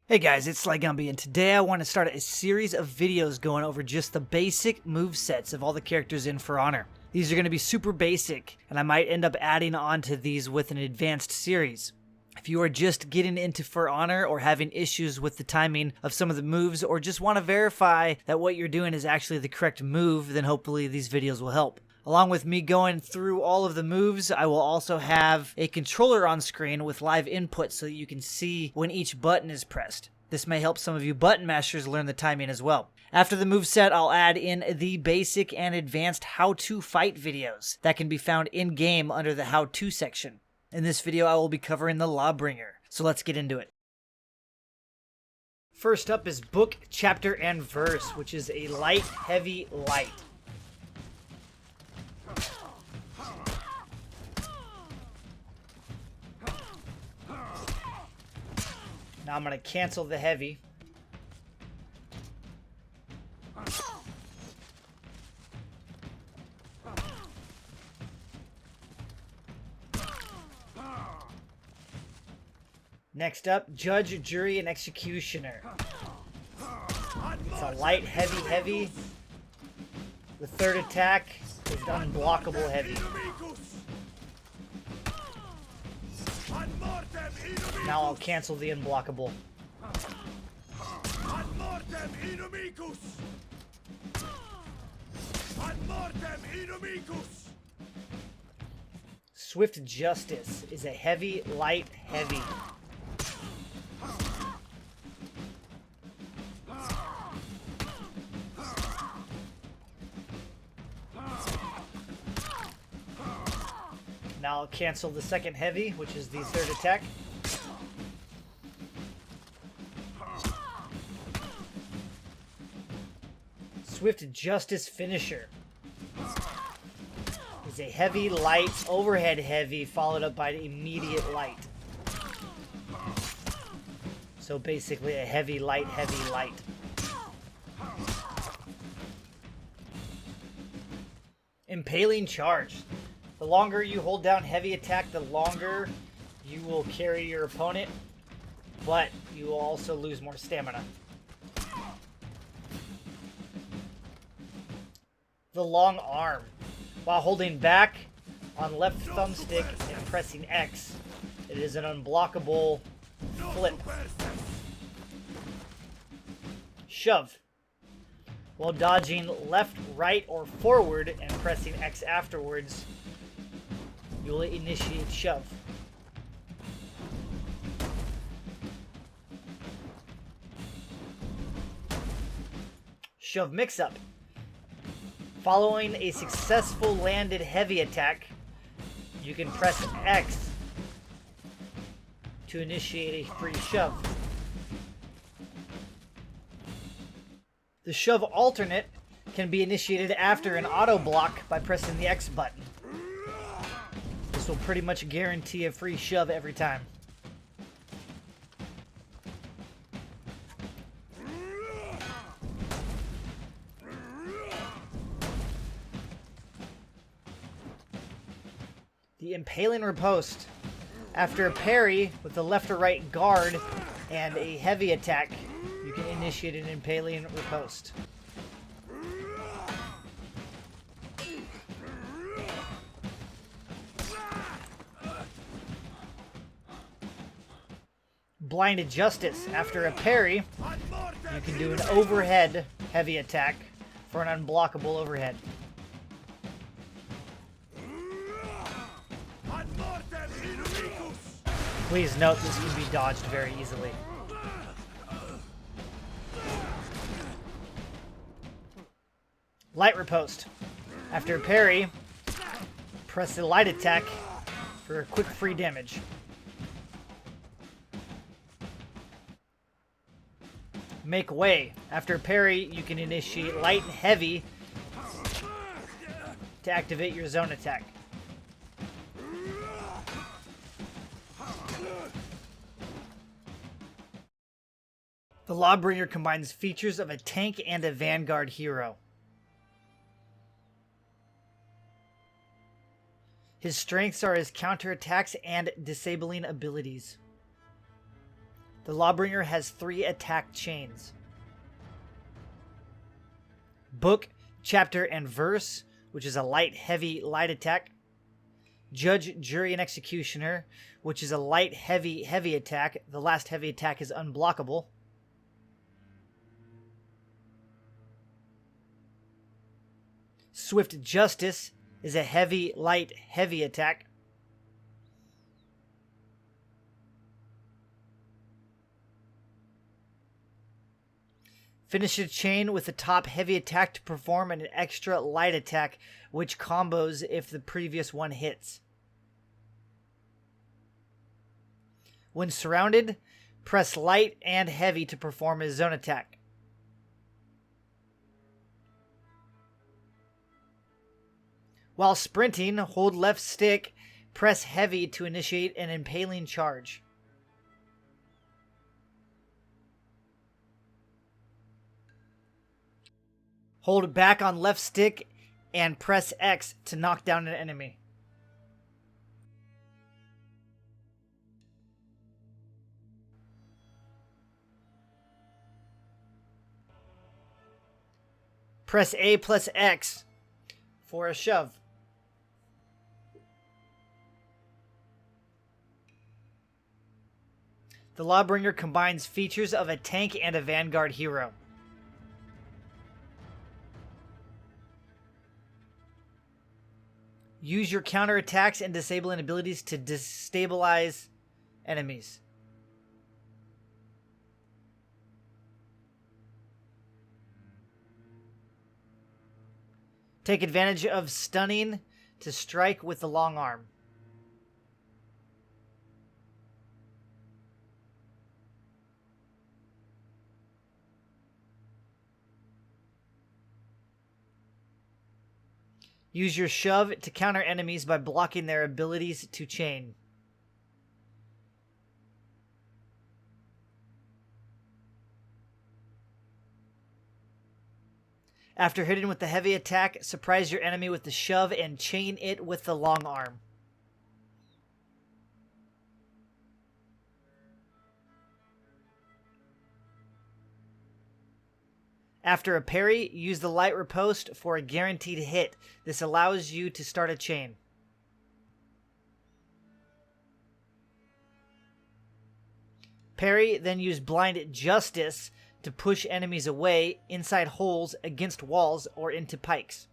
Hey guys, it's SlyGumbi, and today I want to start a series of videos going over just the basic movesets of all the characters in For Honor. These are going to be super basic, and I might end up adding on to these with an advanced series. If you are just getting into For Honor or having issues with the timing of some of the moves, or just want to verify that what you're doing is actually the correct move, then hopefully these videos will help. Along with me going through all of the moves, I will also have a controller on screen with live input so that you can see when each button is pressed. This may help some of you button mashers learn the timing as well. After the moveset, I'll add in the basic and advanced how-to fight videos that can be found in-game under the how-to section. In this video, I will be covering the Lawbringer, so let's get into it. First up is Book, Chapter, and Verse, which is a light, heavy, light. Now I'm going to cancel the heavy. Next up, Judge, Jury, and Executioner. It's a light, heavy, heavy. The third attack is unblockable heavy. Now I'll cancel the unblockable. Swift Justice is a heavy, light, heavy. Now I'll cancel the second heavy, which is the third attack. Swift Justice Finisher is a heavy, light, overhead heavy, followed up by an immediate light. So basically a heavy, light, heavy, light. Impaling Charge. The longer you hold down heavy attack, the longer you will carry your opponent, but you will also lose more stamina. The Long Arm. While holding back on left thumbstick and pressing X, it is an unblockable flip. Shove. While dodging left, right, or forward and pressing X afterwards, you will initiate shove. Shove Mix-Up. Following a successful landed heavy attack, you can press X to initiate a free shove. The Shove Alternate can be initiated after an auto block by pressing the X button. This will pretty much guarantee a free shove every time. The Impaling Riposte. After a parry with the left or right guard and a heavy attack, you can initiate an Impaling Riposte. Blinded Justice. After a parry, you can do an overhead heavy attack for an unblockable overhead. Please note this can be dodged very easily. Light Riposte. After a parry, press the light attack for a quick free damage. Make Way. After a parry, you can initiate light and heavy to activate your zone attack. The Lawbringer combines features of a tank and a vanguard hero. His strengths are his counterattacks and disabling abilities. The Lawbringer has 3 attack chains. Book, chapter, and verse, which is a light, heavy, light attack. Judge, jury, and executioner, which is a light, heavy, heavy attack. The last heavy attack is unblockable. Swift justice is a heavy, light, heavy attack. Finish a chain with the top heavy attack to perform an extra light attack, which combos if the previous one hits. When surrounded, press light and heavy to perform a zone attack. While sprinting, hold left stick, press heavy to initiate an impaling charge. Hold back on left stick and press X to knock down an enemy. Press A plus X for a shove. The Lawbringer combines features of a tank and a vanguard hero. Use your counterattacks and disabling abilities to destabilize enemies. Take advantage of stunning to strike with the long arm. Use your shove to counter enemies by blocking their abilities to chain. After hitting with the heavy attack, surprise your enemy with the shove and chain it with the long arm. After a parry, use the light riposte for a guaranteed hit. This allows you to start a chain. Parry, then use blind justice to push enemies away, inside holes, against walls, or into pikes.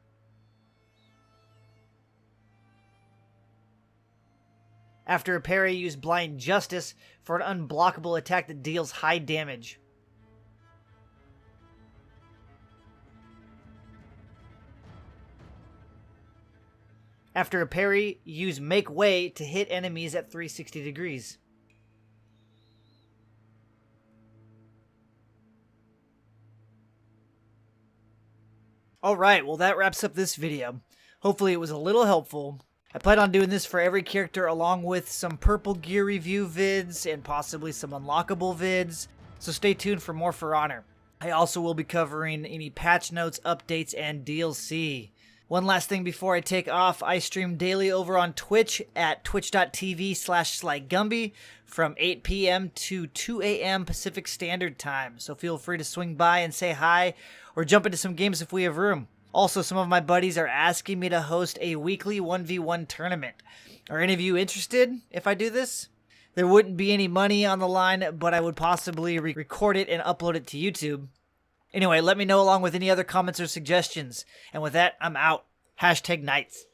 After a parry, use blind justice for an unblockable attack that deals high damage. After a parry, use make way to hit enemies at 360 degrees. Alright, well that wraps up this video. Hopefully it was a little helpful. I plan on doing this for every character along with some purple gear review vids and possibly some unlockable vids, so stay tuned for more For Honor. I also will be covering any patch notes, updates, and DLC. One last thing before I take off, I stream daily over on Twitch at twitch.tv/SlyGumbi from 8 p.m. to 2 a.m. Pacific Standard Time, so feel free to swing by and say hi or jump into some games if we have room. Also, some of my buddies are asking me to host a weekly 1v1 tournament. Are any of you interested if I do this? There wouldn't be any money on the line, but I would possibly record it and upload it to YouTube. Anyway, let me know along with any other comments or suggestions. And with that, I'm out. #Knights.